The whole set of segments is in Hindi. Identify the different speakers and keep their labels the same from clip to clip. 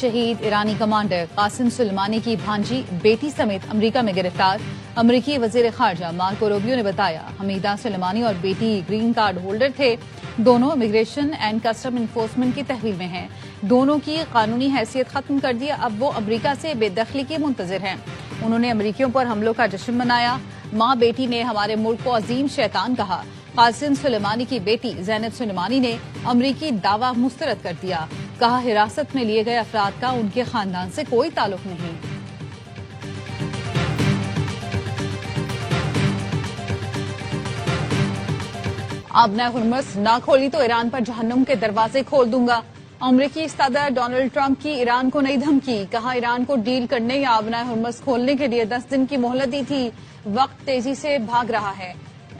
Speaker 1: शहीद ईरानी कमांडर कासिम सुलेमानी की भांजी बेटी समेत अमेरिका में गिरफ्तार। अमेरिकी वजीर खारजा मार्को रूबियो ने बताया, हमीदा सुलेमानी और बेटी ग्रीन कार्ड होल्डर थे। दोनों इमिग्रेशन एंड कस्टम इन्फोर्समेंट की तहवील में हैं। दोनों की कानूनी हैसियत खत्म कर दी। अब वो अमेरिका से बेदखली के मुंतजिर हैं। उन्होंने अमेरिकियों पर हमलों का जश्न मनाया। माँ बेटी ने हमारे मुल्क को अजीम शैतान कहा। कासिम सुलेमानी की बेटी जैनब सुलेमानी ने अमरीकी दावा मुस्तरद कर दिया। कहा, हिरासत में लिए गए अफराद का उनके खानदान से कोई ताल्लुक नहीं। अब मैं हुर्मुज़ ना खोली तो ईरान पर जहन्नुम के दरवाजे खोल दूंगा। अमरीकी सदर डोनाल्ड ट्रंप की ईरान को नई धमकी। कहा, ईरान को डील करने या अपना हुर्मुज़ खोलने के लिए 10 दिन की मोहलत दी थी। वक्त तेजी से भाग रहा है।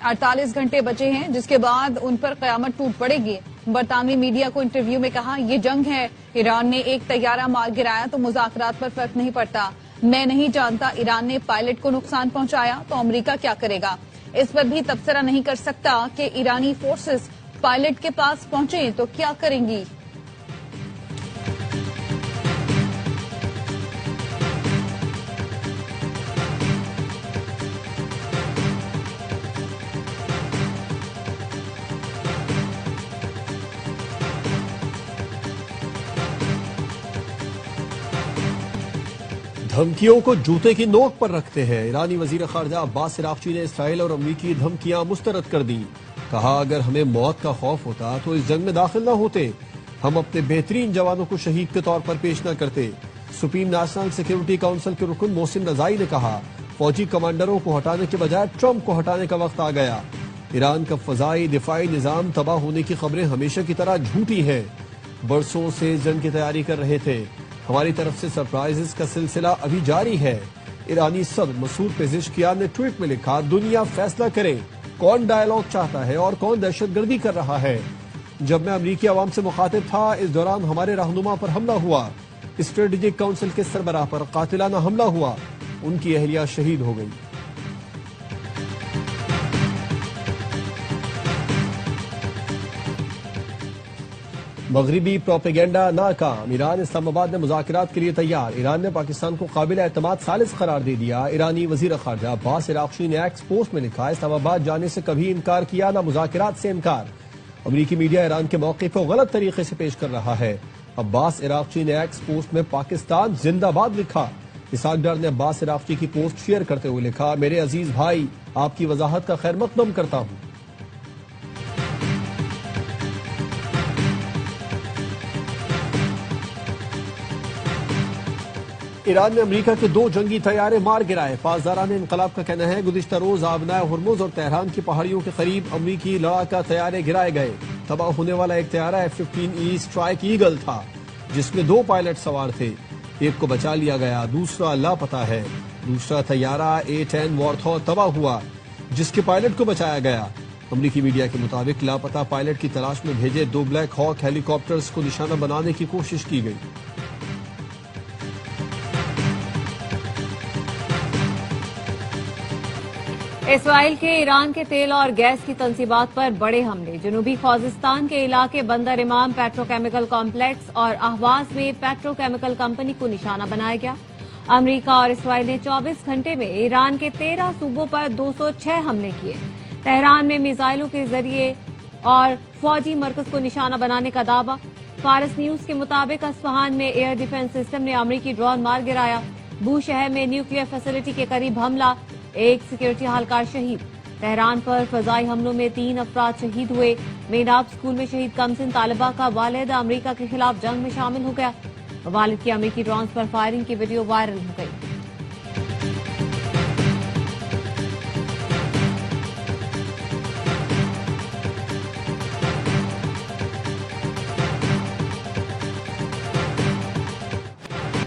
Speaker 1: 48 घंटे बचे हैं, जिसके बाद उन पर कयामत टूट पड़ेगी। बरतानवी मीडिया को इंटरव्यू में कहा, ये जंग है। ईरान ने एक तैयारा मार गिराया तो मुज़ाकरात पर फर्क नहीं पड़ता। मैं नहीं जानता ईरान ने पायलट को नुकसान पहुंचाया तो अमेरिका क्या करेगा। इस पर भी तबसरा नहीं कर सकता कि ईरानी फोर्सेस पायलट के पास पहुंचे तो क्या करेंगी।
Speaker 2: धमकियों को जूते की नोक पर रखते हैं। ईरानी वजीर खारजा अब्बास इराक्ची ने इसराइल और अमरीकी धमकियां मुस्तरद कर दी। कहा, अगर हमें मौत का खौफ होता तो इस जंग में दाखिल न होते। हम अपने बेहतरीन जवानों को शहीद के तौर पर पेश न करते। सुप्रीम नेशनल सिक्योरिटी काउंसिल के रुकन मोहसिन रजाई ने कहा, फौजी कमांडरों को हटाने के बजाय ट्रंप को हटाने का वक्त आ गया। ईरान का फजाई दिफाई निजाम तबाह होने की खबरें हमेशा की तरह झूठी हैं। बरसों से जंग की तैयारी कर रहे थे। हमारी तरफ से सरप्राइजेस का सिलसिला अभी जारी है। ईरानी सदर मसूद पेज़ेश्कियान ने ट्वीट में लिखा, दुनिया फैसला करे कौन डायलॉग चाहता है और कौन दहशतगर्दी कर रहा है। जब मैं अमरीकी अवाम से मुखातिब था, इस दौरान हमारे रहनुमा पर हमला हुआ। स्ट्रेटेजिक काउंसिल के सरबराह पर कातिलाना हमला हुआ। उनकी अहलिया शहीद हो गई। मगरिबी प्रोपेगेंडा नाकाम। ईरान इस्लामाबाद में मुज़ाकरात के लिए तैयार। ईरान ने पाकिस्तान को काबिल एतमाद सालिस करार दे दिया। ईरानी वजीर खारजा अब्बास इराक्ची ने एक्स पोस्ट में लिखा, इस्लामाबाद जाने से कभी इनकार किया, न मुज़ाकरात से इनकार। अमरीकी मीडिया ईरान के मौक़िफ़ को गलत तरीके से पेश कर रहा है। अब्बास इराक्ची ने एक्स पोस्ट में पाकिस्तान जिंदाबाद लिखा। इसहाक डार ने अब्बास इराक्ची की पोस्ट शेयर करते हुए लिखा, मेरे अजीज भाई, आपकी वजाहत का खैर मकदम करता हूँ। ईरान ने अमेरिका के 2 जंगी तैयारे मार गिराए। पासदारान इनकलाब का कहना है, गुज़िश्ता रोज आबनाए हुर्मुज़ और तेहरान की पहाड़ियों के करीब अमरीकी लड़ाका तैयारे गिराए गए। तबाह होने वाला एक तैयारा F-15E स्ट्राइक ईगल था, जिसमें 2 पायलट सवार थे। एक को बचा लिया गया, दूसरा लापता है। दूसरा तैयारा A-10 वॉर्थॉर तबाह हुआ, जिसके पायलट को बचाया गया। अमरीकी मीडिया के मुताबिक लापता पायलट की तलाश में भेजे 2 ब्लैक हॉक हेलीकॉप्टर्स को निशाना बनाने की कोशिश की गई।
Speaker 3: इसराइल के ईरान के तेल और गैस की तंसीबात पर बड़े हमले। जनूबी खुज़िस्तान के इलाके बंदर इमाम पेट्रोकेमिकल कॉम्प्लेक्स और अहवाज में पेट्रोकेमिकल कंपनी को निशाना बनाया गया। अमेरिका और इसराइल ने 24 घंटे में ईरान के 13 सूबों पर 206 हमले किए। तेहरान में मिसाइलों के जरिए और फौजी मरकज को निशाना बनाने का दावा। फारस न्यूज के मुताबिक अस्फहान में एयर डिफेंस सिस्टम ने अमरीकी ड्रोन मार गिराया। बू शहर में न्यूक्लियर फैसिलिटी के करीब हमला, एक सिक्योरिटी एहलकार शहीद। तेहरान पर फजाई हमलों में 3 अफराद शहीद हुए। मेनाब स्कूल में शहीद कमसिन तालिबा का वालिद अमेरिका के खिलाफ जंग में शामिल हो गया। वालिद की अमेरिकी ड्रोन पर फायरिंग की वीडियो वायरल हो गई।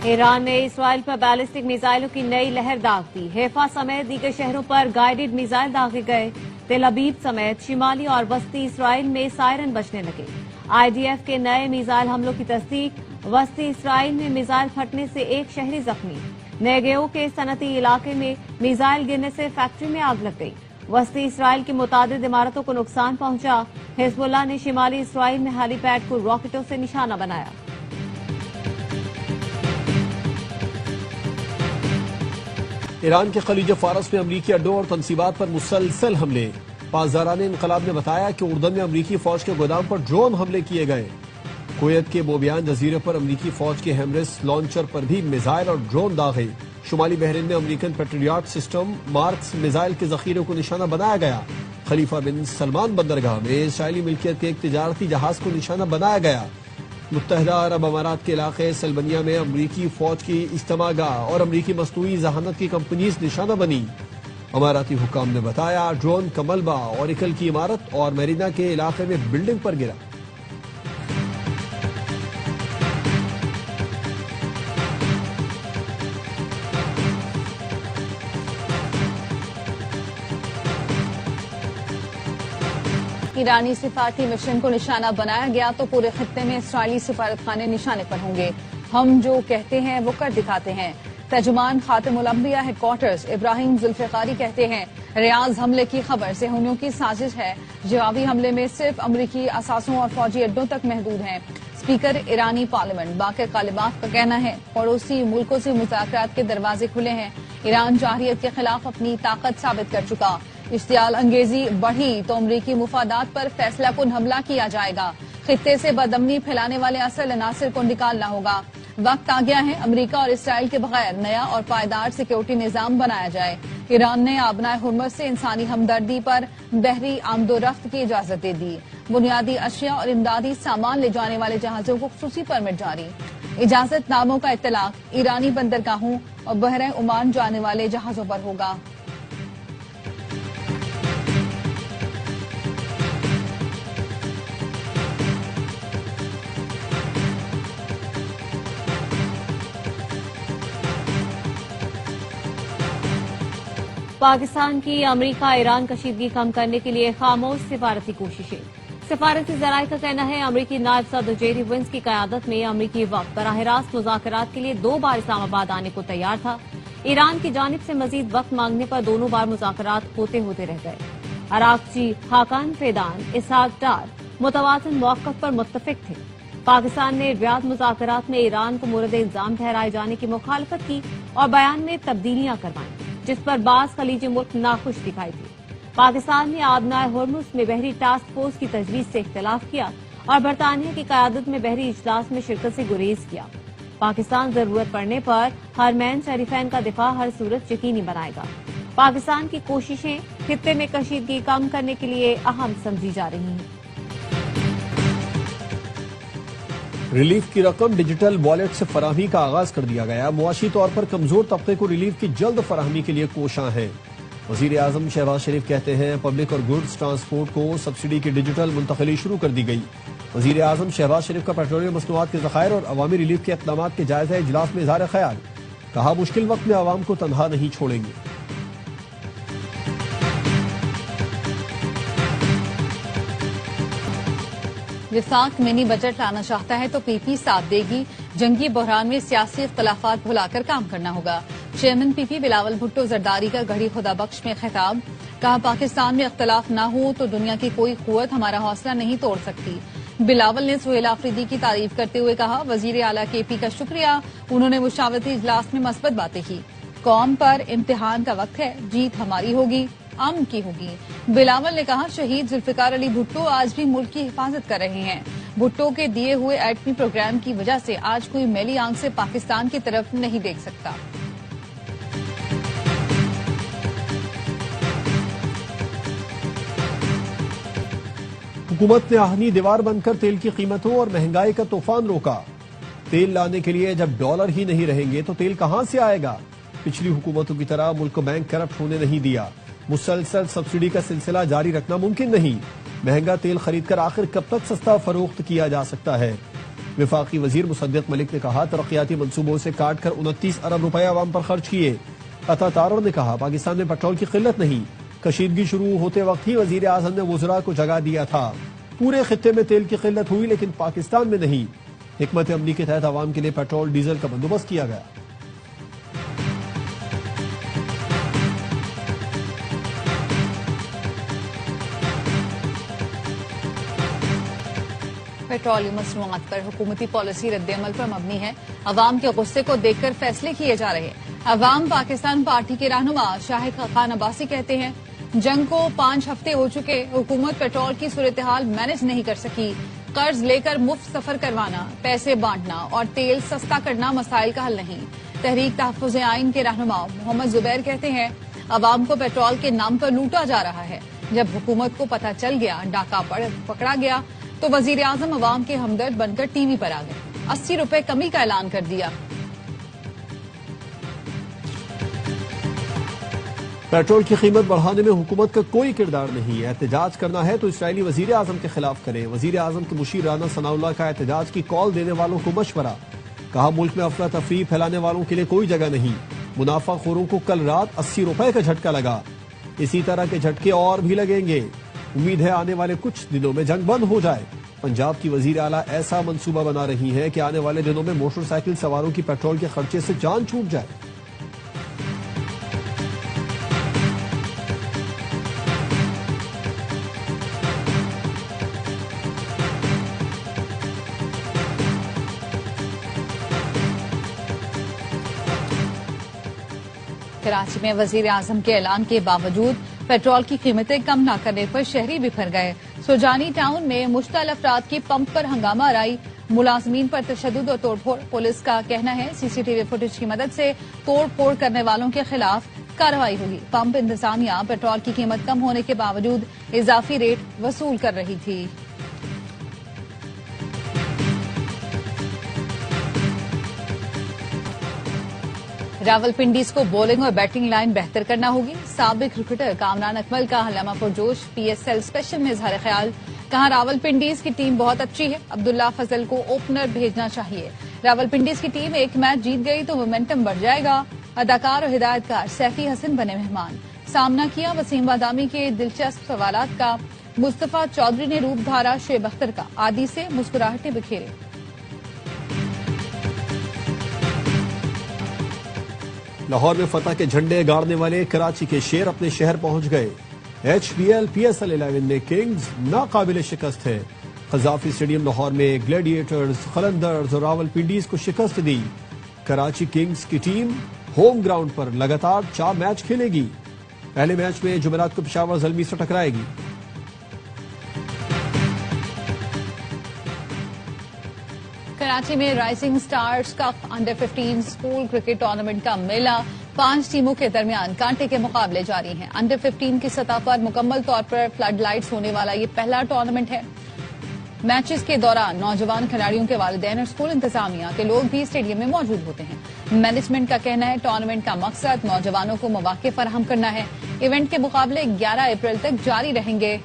Speaker 3: ईरान ने इसराइल पर बैलिस्टिक मिसाइलों की नई लहर दाग दी। हैफा समेत दीगर शहरों पर गाइडेड मिसाइल दागे गए। तेल अबीब समेत शिमाली और वस्ती इसराइल में सायरन बजने लगे। IDF के नए मिसाइल हमलों की तस्दीक। वस्ती इसराइल में मिसाइल फटने से एक शहरी जख्मी। नेगेओ के सनती इलाके में मिसाइल गिरने से फैक्ट्री में आग लग गई। वस्ती इसराइल की मुतादिद इमारतों को नुकसान पहुंचा। हिजबुल्लाह ने शिमाली इसराइल में हेलीपैड को रॉकेटों से निशाना बनाया।
Speaker 2: ईरान के खलीज फारस में अमरीकी अड्डों और तनसीबात पर मुसलसल हमले। पासदारान इनकलाब ने बताया कि उर्दन में अमरीकी फौज के गोदाम पर ड्रोन हमले किए गए। कुवैत के बोबियान जजीरे पर अमरीकी फौज के हेमरेस लॉन्चर पर भी मिसाइल और ड्रोन दागे। शुमाली बहरीन में American patriot system marks missile के जखीरे को निशाना बनाया गया। खलीफा बिन सलमान बंदरगाह में इसराइली मिल्कियत के एक तिजारती जहाज को निशाना बनाया गया। मुत्तहदा अरब अमारात के इलाके सलबनिया में अमरीकी फौज की इज्तमागाह और अमरीकी मसनूई जहानत की कंपनीज निशाना बनी। अमाराती हुकाम ने बताया ड्रोन कमलबा और इकल की इमारत और मेरीना के इलाके में बिल्डिंग पर गिरा।
Speaker 1: ईरानी सिफारती मिशन को निशाना बनाया गया तो पूरे खत्ते में इसराइली सिफारतखाने निशाने पर होंगे। हम जो कहते हैं वो कर दिखाते हैं। तर्जुमान खातिमुल अंबिया हेडक्वार्टर्स इब्राहिम जुल्फिकारी कहते हैं रियाज हमले की खबर सेहूनियों की साजिश है। जवाबी हमले में सिर्फ अमरीकी असासों और फौजी अड्डों तक महदूद हैं। स्पीकर ईरानी पार्लियामेंट बाकर कालिबाफ का कहना है पड़ोसी मुल्कों से मुज़ाकरात के दरवाजे खुले हैं। ईरान जारहियत के खिलाफ अपनी ताकत साबित कर चुका। इश्तियाल अंगेजी बढ़ी तो अमरीकी मुफादात पर फैसला कुन हमला किया जाएगा। खित्ते से बदअमनी फैलाने वाले असल अनासिर को निकालना होगा। वक्त आ गया है अमरीका और इसराइल के बगैर नया और पायदार सिक्योरिटी निजाम बनाया जाए। ईरान ने आबनाए हुर्मुज़ से इंसानी हमदर्दी पर बहरी आमदोरफ्त की इजाजत दे दी। बुनियादी अशिया और इमदादी सामान ले जाने वाले जहाजों को खुसूसी परमिट जारी। इजाजत नामों का इत्तलाक ईरानी बंदरगाहों और बहरे ओमान जाने वाले जहाजों पर होगा।
Speaker 3: पाकिस्तान की अमरीका ईरान कशीदगी कम करने के लिए खामोश सिफारती कोशिशें। सिफारती जराये का कहना है अमरीकी नायब सदर जेरी वेंस की क़यादत में अमरीकी वक्त बराह रास्त मुज़ाकरात के लिए 2 बार इस्लामाबाद आने को तैयार था। ईरान की जानिब से मजीद वक्त मांगने पर दोनों बार मुज़ाकरात होते होते रह गए। अराकची, हाकान फेदान, इसहाक डार मुतवाज़िन मौक़िफ़ पर मुत्तफिक थे। पाकिस्तान ने रियाद मुज़ाकरात में ईरान को मोरद इल्जाम ठहराए जाने की मुखालफत की और बयान में तब्दीलियां करवाई, जिस पर बाज़ खलीजी मुल्क नाखुश दिखाई दी। पाकिस्तान ने आबनाए हुर्मुज़ में बहरी टास्क फोर्स की तजवीज से इख्तिलाफ किया और बरतानिया की क़यादत में बहरी इजलास में शिरकत से गुरेज किया। पाकिस्तान जरूरत पड़ने पर हरमैन शरीफैन का दिफा हर सूरत यकीनी बनाएगा। पाकिस्तान की कोशिशें खित्ते में कशीदगी कम करने के लिए अहम समझी जा रही हैं।
Speaker 2: रिलीफ की रकम डिजिटल वॉलेट से फराहमी का आगाज कर दिया गया। मुआशी तौर पर कमजोर तबके को रिलीफ की जल्द फराहमी के लिए कोशां है। वजीर आजम शहबाज शरीफ कहते हैं पब्लिक और गुड्स ट्रांसपोर्ट को सब्सिडी की डिजिटल मुंतकिली शुरू कर दी गई। वजीर आजम शहबाज शरीफ का पेट्रोलियम मसनूआत के ज़खायर और अवामी रिलीफ के इक़दाम के जायजा इजलास में इज़हार ख्याल। कहा मुश्किल वक्त में आवाम को तनहा नहीं छोड़ेंगे।
Speaker 1: विफाक मिनी बजट लाना चाहता है तो पीपी साथ देगी। जंगी बहरान में सियासी इख्तलाफात भुलाकर काम करना होगा। चेयरमैन पीपी बिलावल भुट्टो जरदारी का गढ़ी खुदा बख्श में खिताब। कहा पाकिस्तान में इख्तलाफ न हो तो दुनिया की कोई कुव्वत हमारा हौसला नहीं तोड़ सकती। बिलावल ने सुहेल आफरीदी की तारीफ करते हुए कहा वजीर आला केपी का शुक्रिया, उन्होंने मुशावरती इजलास में मस्बत बातें की। कौम पर इम्तिहान का वक्त है, जीत हमारी होगी, अमन की होगी। बिलावल ने कहा शहीद जुल्फिकार अली भुट्टो आज भी मुल्क की हिफाजत कर रहे हैं। भुट्टो के दिए हुए एटमी प्रोग्राम की वजह से आज कोई मैली आंख से पाकिस्तान की तरफ नहीं देख सकता।
Speaker 2: हुकूमत ने आहनी दीवार बनकर तेल की कीमतों और महंगाई का तूफान रोका। तेल लाने के लिए जब डॉलर ही नहीं रहेंगे तो तेल कहां से आएगा। पिछली हुकूमतों की तरह मुल्क को बैंक करप्ट होने नहीं दिया। मुसलसल सब्सिडी का सिलसिला जारी रखना मुमकिन नहीं। महंगा तेल खरीदकर आखिर कब तक सस्ता फरोख्त किया जा सकता है। विफाकी वजीर मुसद्दिक मलिक ने कहा तरक्याती मंसूबों से काट कर 29 अरब रुपए आवाम पर खर्च किए। अता तारर ने कहा पाकिस्तान में पेट्रोल की किल्लत नहीं, कशीदगी शुरू होते वक्त ही वजीर आजम ने वज़रा को जगा दिया था। पूरे खित्ते में तेल की किल्लत हुई लेकिन पाकिस्तान में नहीं। हिकमत अमली के तहत आवाम के लिए पेट्रोल डीजल का बंदोबस्त किया गया।
Speaker 1: पेट्रोलियम मसनूआत पर हुकूमती पॉलिसी रद्द-ए-अमल पर मबनी है। अवाम के गुस्से को देखकर फैसले किए जा रहे हैं। अवाम पाकिस्तान पार्टी के रहनुमा शाहिद खान अब्बासी कहते हैं, जंग को 5 हफ्ते हो चुके, हुकूमत पेट्रोल की सूरत हाल मैनेज नहीं कर सकी। कर्ज लेकर मुफ्त सफर करवाना, पैसे बांटना और तेल सस्ता करना मसाइल का हल नहीं। तहरीक तहफ़्फ़ुज़ आइन के रहनुमा मोहम्मद जुबैर कहते हैं, अवाम को पेट्रोल के नाम पर लूटा जा रहा है। जब हुकूमत को पता चल गया, डाका पकड़ा गया, तो वजीर आजम अवाम के हमदर्द बनकर टीवी पर आ गए। 80 रुपए कमी का ऐलान कर दिया।
Speaker 2: पेट्रोल की कीमत बढ़ाने में हुकूमत का कोई किरदार नहीं है। एहतजाज करना है तो इसराइली वजीर आजम के खिलाफ करें। वजीर आजम के मुशीर राना सनाउल्लाह का एहतजाज की कॉल देने वालों को मशवरा। कहा, मुल्क में अफरा तफरी फैलाने वालों के लिए कोई जगह नहीं। मुनाफाखोरों को कल रात 80 रुपए का झटका लगा। इसी तरह के झटके और भी लगेंगे। उम्मीद है आने वाले कुछ दिनों में जंग बंद हो जाए। पंजाब की वजीर आला ऐसा मंसूबा बना रही है कि आने वाले दिनों में मोटरसाइकिल सवारों की पेट्रोल के खर्चे से जान छूट जाए।
Speaker 1: कराची में वजीर आजम के ऐलान के बावजूद पेट्रोल की कीमतें कम न करने पर शहरी बिखर गए। सुजानी टाउन में मुश्तल अफराद की पंप पर हंगामा आराई, मुलाजमीन पर तशद्दुद और तोड़फोड़। पुलिस का कहना है, सीसीटीवी फुटेज की मदद से तोड़-फोड़ करने वालों के खिलाफ कार्रवाई होगी। पंप इंतजामिया पेट्रोल की कीमत कम होने के बावजूद इजाफी रेट वसूल कर रही थी। रावलपिंडीज को बॉलिंग और बैटिंग लाइन बेहतर करना होगी। साबिक क्रिकेटर कामरान अकमल का हंगामा पुरजोश, पीएसएल स्पेशल में इजहार ख्याल। कहा, रावलपिंडीज की टीम बहुत अच्छी है, अब्दुल्ला फजल को ओपनर भेजना चाहिए। रावलपिंडीज की टीम एक मैच जीत गई तो मोमेंटम बढ़ जाएगा। अदाकार और हिदायतकार सैफी हसन बने मेहमान। सामना किया वसीम बादामी के दिलचस्प सवालात का। मुस्तफा चौधरी ने रूप धारा शेब अख्तर का। आदि से मुस्कुराहटें बिखेरे।
Speaker 2: लाहौर में फतह के झंडे गाड़ने वाले कराची के शेर अपने शहर पहुंच गए। HBL PSL 11 में किंग्स नाकाबिले शिकस्त है। कजाफी स्टेडियम लाहौर में ग्लैडिएटर्स, कलंदर्स और रावलपिंडीज को शिकस्त दी। कराची किंग्स की टीम होम ग्राउंड पर लगातार 4 मैच खेलेगी। पहले मैच में जुमेरात को पेशावर ज़ल्मी से टकराएगी।
Speaker 1: कराची में rising stars cup under 15 school cricket tournament का मेला 5 टीमों के दरमियान कांटे के मुकाबले जारी हैं। अंडर 15 की सतह पर मुकम्मल तौर पर फ्लड लाइट्स होने वाला ये पहला टूर्नामेंट है। मैचेस के दौरान नौजवान खिलाड़ियों के वालिदैन और स्कूल इंतजामिया के लोग भी स्टेडियम में मौजूद होते हैं। मैनेजमेंट का कहना है, टूर्नामेंट का मकसद नौजवानों को मौके फराहम करना है। इवेंट के मुकाबले 11 अप्रैल तक जारी रहेंगे।